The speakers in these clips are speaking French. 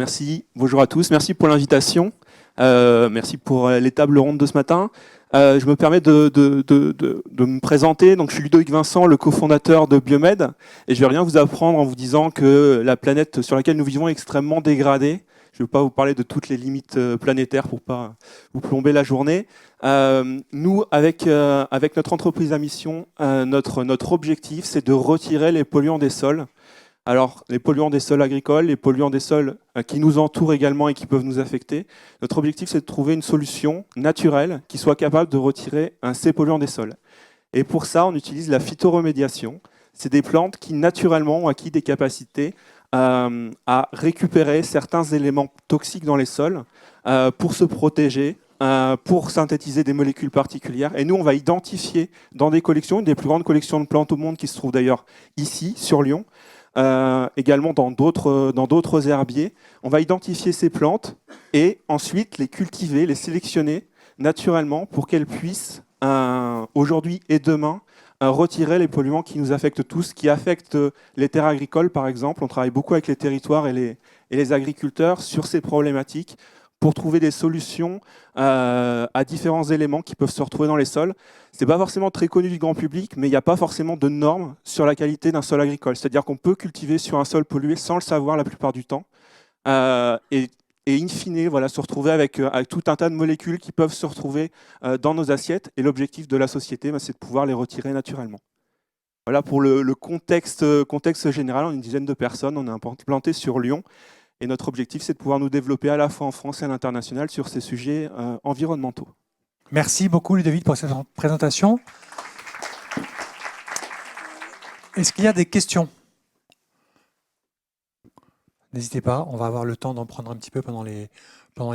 merci. Bonjour à tous. Merci pour l'invitation. Merci pour les tables rondes de ce matin. Je me permets de me présenter. Donc, je suis Ludovic Vincent, le cofondateur de Biomed. Et je vais rien vous apprendre en vous disant que la planète sur laquelle nous vivons est extrêmement dégradée. Je ne vais pas vous parler de toutes les limites planétaires pour pas vous plomber la journée. Nous, avec notre entreprise à mission, notre objectif, c'est de retirer les polluants des sols. Alors, les polluants des sols agricoles, les polluants des sols qui nous entourent également et qui peuvent nous affecter. Notre objectif, c'est de trouver une solution naturelle qui soit capable de retirer ces polluants des sols. Et pour ça, on utilise la phytoremédiation. C'est des plantes qui, naturellement, ont acquis des capacités à récupérer certains éléments toxiques dans les sols pour se protéger, pour synthétiser des molécules particulières. Et nous, on va identifier dans des collections, une des plus grandes collections de plantes au monde qui se trouve d'ailleurs ici, sur Lyon, également dans d'autres herbiers. On va identifier ces plantes et ensuite les cultiver, les sélectionner naturellement pour qu'elles puissent, aujourd'hui et demain, retirer les polluants qui nous affectent tous, qui affectent les terres agricoles par exemple. On travaille beaucoup avec les territoires et les agriculteurs sur ces problématiques pour trouver des solutions à différents éléments qui peuvent se retrouver dans les sols. Ce n'est pas forcément très connu du grand public, mais il n'y a pas forcément de normes sur la qualité d'un sol agricole. C'est-à-dire qu'on peut cultiver sur un sol pollué sans le savoir la plupart du temps. Et in fine, voilà, se retrouver avec tout un tas de molécules qui peuvent se retrouver dans nos assiettes. Et l'objectif de la société, c'est de pouvoir les retirer naturellement. Voilà pour le contexte général. On est une dizaine de personnes, on est implanté sur Lyon. Et notre objectif, c'est de pouvoir nous développer à la fois en France et à l'international sur ces sujets environnementaux. Merci beaucoup Ludovic pour cette présentation. Est-ce qu'il y a des questions? N'hésitez pas, on va avoir le temps d'en prendre un petit peu pendant les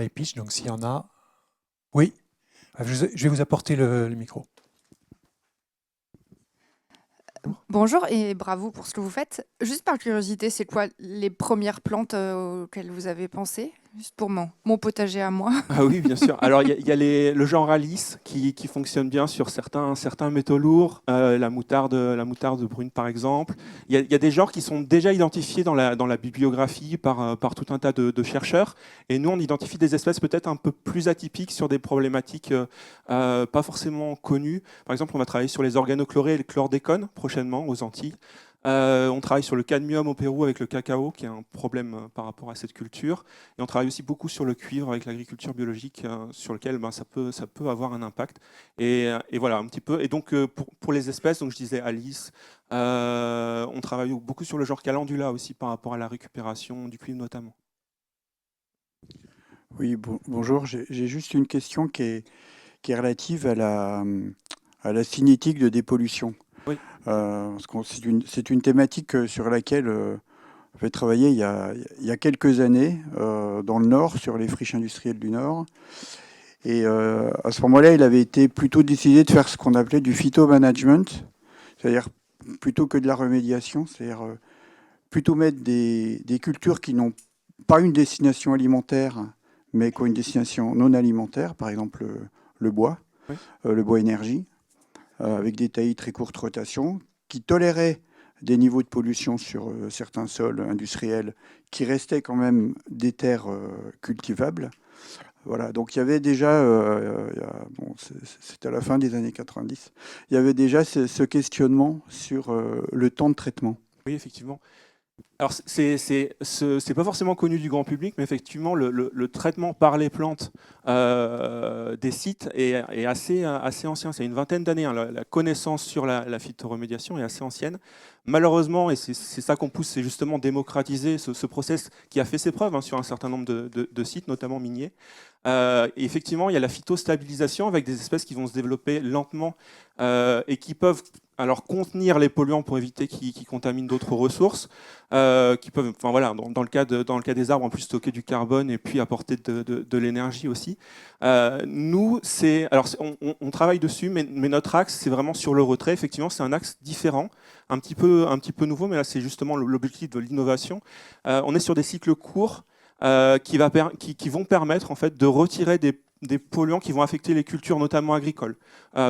pitchs. Donc s'il y en a... Oui, je vais vous apporter le micro. Bonjour et bravo pour ce que vous faites. Juste par curiosité, c'est quoi les premières plantes auxquelles vous avez pensé? Juste pour mon potager à moi. Ah oui, bien sûr. Alors, il y a le genre Alice qui fonctionne bien sur certains métaux lourds, la moutarde brune par exemple. Il y a des genres qui sont déjà identifiés dans la bibliographie par tout un tas de chercheurs. Et nous, on identifie des espèces peut-être un peu plus atypiques sur des problématiques pas forcément connues. Par exemple, on va travailler sur les organochlorés et le chlordécone prochainement aux Antilles. On travaille sur le cadmium au Pérou avec le cacao, qui est un problème par rapport à cette culture. Et on travaille aussi beaucoup sur le cuivre avec l'agriculture biologique, sur lequel ça peut avoir un impact. Et voilà, un petit peu. Et donc, pour les espèces, donc je disais Alice, on travaille beaucoup sur le genre Calendula aussi, par rapport à la récupération du cuivre notamment. Oui, bonjour. J'ai juste une question qui est relative à la cinétique de dépollution. Oui. C'est une thématique sur laquelle j'ai travaillé il y a quelques années dans le Nord, sur les friches industrielles du Nord. Et à ce moment-là, il avait été plutôt décidé de faire ce qu'on appelait du phytomanagement, c'est-à-dire plutôt que de la remédiation, c'est-à-dire plutôt mettre des cultures qui n'ont pas une destination alimentaire, mais qui ont une destination non alimentaire, par exemple le bois, oui. Le bois énergie, avec des taillis très courte rotation, qui toléraient des niveaux de pollution sur certains sols industriels qui restaient quand même des terres cultivables. Voilà, donc il y avait déjà, c'était à la fin des années 90, il y avait déjà ce questionnement sur le temps de traitement. Oui, effectivement. Alors, c'est pas forcément connu du grand public, mais effectivement, le traitement par les plantes des sites est assez ancien. C'est une vingtaine d'années. Hein. La connaissance sur la phytoremédiation est assez ancienne. Malheureusement, et c'est ça qu'on pousse, c'est justement démocratiser ce process qui a fait ses preuves sur un certain nombre de sites, notamment miniers. Et effectivement, il y a la phytostabilisation avec des espèces qui vont se développer lentement et qui peuvent alors contenir les polluants pour éviter qu'ils contaminent d'autres ressources, qui peuvent, enfin voilà, dans le cas des arbres, en plus stocker du carbone et puis apporter de l'énergie aussi. Nous, on travaille dessus, mais notre axe, c'est vraiment sur le retrait. Effectivement, c'est un axe différent, un petit peu nouveau, mais là, c'est justement l'objectif de l'innovation. On est sur des cycles courts qui vont permettre en fait de retirer des polluants qui vont affecter les cultures, notamment agricoles,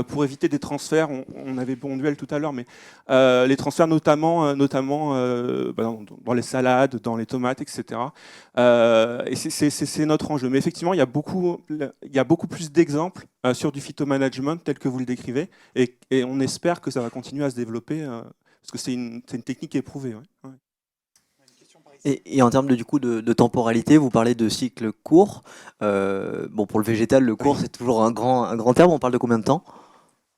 pour éviter des transferts. On avait Bonduel tout à l'heure, mais les transferts notamment dans les salades, dans les tomates, etc. Et c'est notre enjeu. Mais effectivement, il y a beaucoup plus d'exemples sur du phytomanagement tel que vous le décrivez, et on espère que ça va continuer à se développer, parce que c'est une technique éprouvée. Ouais. Et en termes de temporalité, vous parlez de cycle court. Bon, pour le végétal, le court, c'est toujours un grand terme. On parle de combien de temps?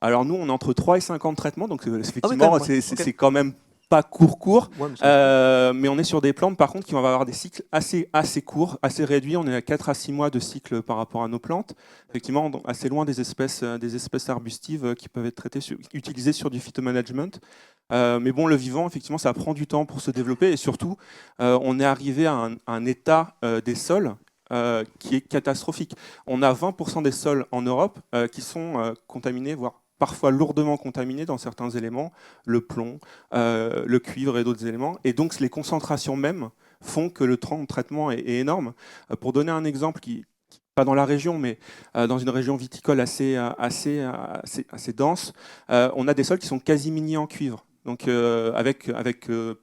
Alors nous, on est entre 3 et 5 ans de traitement, donc effectivement, quand même, ouais. c'est quand même pas court. Ouais, mais Mais on est sur des plantes, par contre, qui vont avoir des cycles assez courts, assez réduits. On est à 4 à 6 mois de cycle par rapport à nos plantes. Effectivement, assez loin des espèces arbustives qui peuvent être utilisées sur du phytomanagement. Mais bon, le vivant, effectivement, ça prend du temps pour se développer. Et surtout, on est arrivé à un état des sols qui est catastrophique. On a 20% des sols en Europe qui sont contaminés, voire parfois lourdement contaminés dans certains éléments, le plomb, le cuivre et d'autres éléments. Et donc, les concentrations même font que le temps de traitement est énorme. Pour donner un exemple pas dans la région, mais dans une région viticole assez dense, on a des sols qui sont quasi miniers en cuivre. Donc avec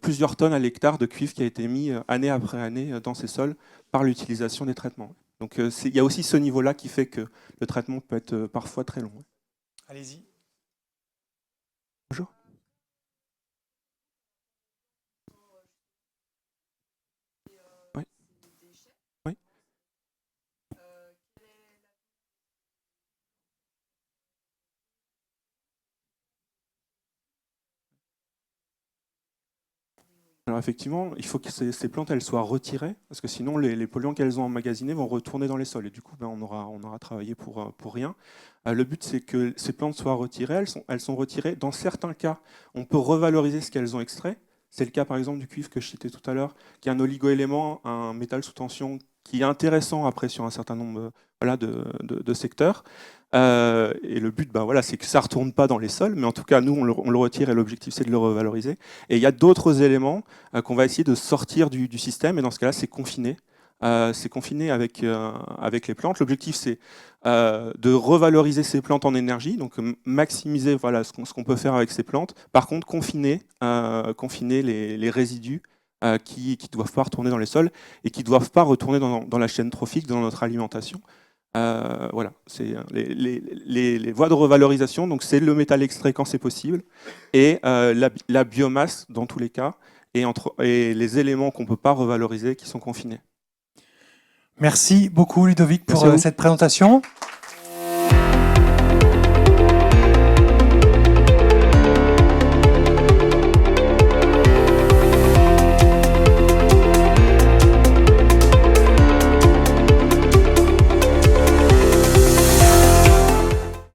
plusieurs tonnes à l'hectare de cuivre qui a été mis année après année dans ces sols par l'utilisation des traitements. Donc il y a aussi ce niveau-là qui fait que le traitement peut être parfois très long. Allez-y. Bonjour. Oui. Oui. Alors effectivement, il faut que ces plantes elles soient retirées, parce que sinon les polluants qu'elles ont emmagasinés vont retourner dans les sols, et du coup on aura travaillé pour rien. Le but c'est que ces plantes soient retirées, elles sont retirées. Dans certains cas, on peut revaloriser ce qu'elles ont extrait. C'est le cas par exemple du cuivre que je citais tout à l'heure, qui est un oligoélément, un métal sous tension, qui est intéressant après sur un certain nombre de secteurs. Et le but, c'est que ça ne retourne pas dans les sols, mais en tout cas, nous, on le retire et l'objectif, c'est de le revaloriser. Et il y a d'autres éléments qu'on va essayer de sortir du système, et dans ce cas-là, c'est confiné. C'est confiné avec les plantes. L'objectif, c'est de revaloriser ces plantes en énergie, donc maximiser ce qu'on peut faire avec ces plantes. Par contre, confiner les résidus qui ne doivent pas retourner dans les sols et qui ne doivent pas retourner dans la chaîne trophique, dans notre alimentation. Voilà, c'est les voies de revalorisation, donc c'est le métal extrait quand c'est possible, et la biomasse dans tous les cas, et les éléments qu'on ne peut pas revaloriser qui sont confinés. Merci beaucoup Ludovic pour Merci à vous. cette présentation.